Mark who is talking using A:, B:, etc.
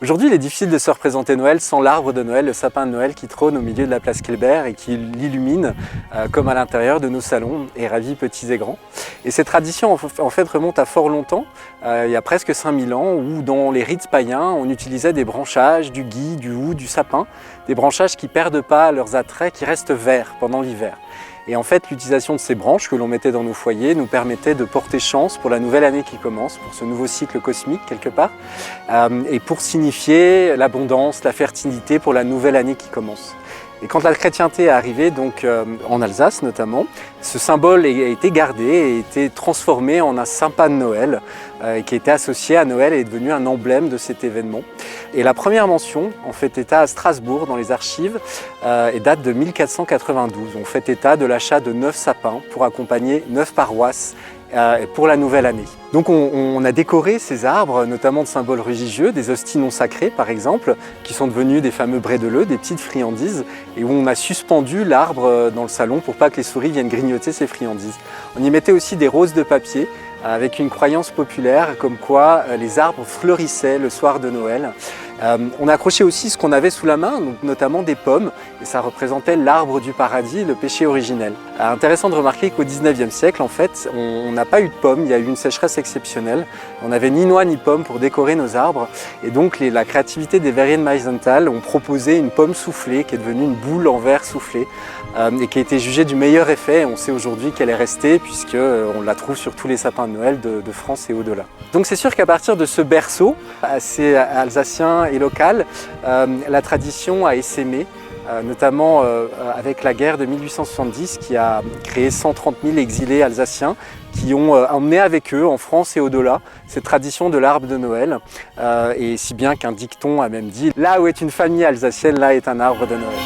A: Aujourd'hui, il est difficile de se représenter Noël sans l'arbre de Noël, le sapin de Noël qui trône au milieu de la place Kléber et qui l'illumine comme à l'intérieur de nos salons et ravit petits et grands. Et cette tradition en fait remonte à fort longtemps, il y a presque 5000 ans, où dans les rites païens, on utilisait des branchages, du gui, du houx, du sapin, des branchages qui ne perdent pas leurs attraits, qui restent verts pendant l'hiver. Et en fait, l'utilisation de ces branches que l'on mettait dans nos foyers nous permettait de porter chance pour la nouvelle année qui commence, pour ce nouveau cycle cosmique quelque part, et pour signifier l'abondance, la fertilité pour la nouvelle année qui commence. Et quand la chrétienté est arrivée, donc en Alsace notamment, ce symbole a été gardé et a été transformé en un sapin de Noël qui était associé à Noël et est devenu un emblème de cet événement. Et la première mention en fait état à Strasbourg dans les archives et date de 1492. On fait état de l'achat de 9 sapins pour accompagner 9 paroisses pour la nouvelle année. Donc on a décoré ces arbres, notamment de symboles religieux, des hosties non sacrées par exemple, qui sont devenus des fameux brédeleux, des petites friandises, et où on a suspendu l'arbre dans le salon pour pas que les souris viennent grignoter ces friandises. On y mettait aussi des roses de papier, avec une croyance populaire comme quoi les arbres fleurissaient le soir de Noël. On a accroché aussi ce qu'on avait sous la main, donc notamment des pommes, et ça représentait l'arbre du paradis, le péché originel. Intéressant de remarquer qu'au 19e siècle, en fait, on n'a pas eu de pommes, il y a eu une sécheresse exceptionnelle. On n'avait ni noix ni pommes pour décorer nos arbres, et donc la créativité des verriers de Meisenthal ont proposé une pomme soufflée, qui est devenue une boule en verre soufflé, et qui a été jugée du meilleur effet. On sait aujourd'hui qu'elle est restée, puisqu'on la trouve sur tous les sapins de Noël de France et au-delà. Donc c'est sûr qu'à partir de ce berceau, assez alsacien et local, la tradition a essaimé, notamment avec la guerre de 1870 qui a créé 130 000 exilés alsaciens qui ont emmené avec eux en France et au-delà cette tradition de l'arbre de Noël, et si bien qu'un dicton a même dit « Là où est une famille alsacienne, là est un arbre de Noël ».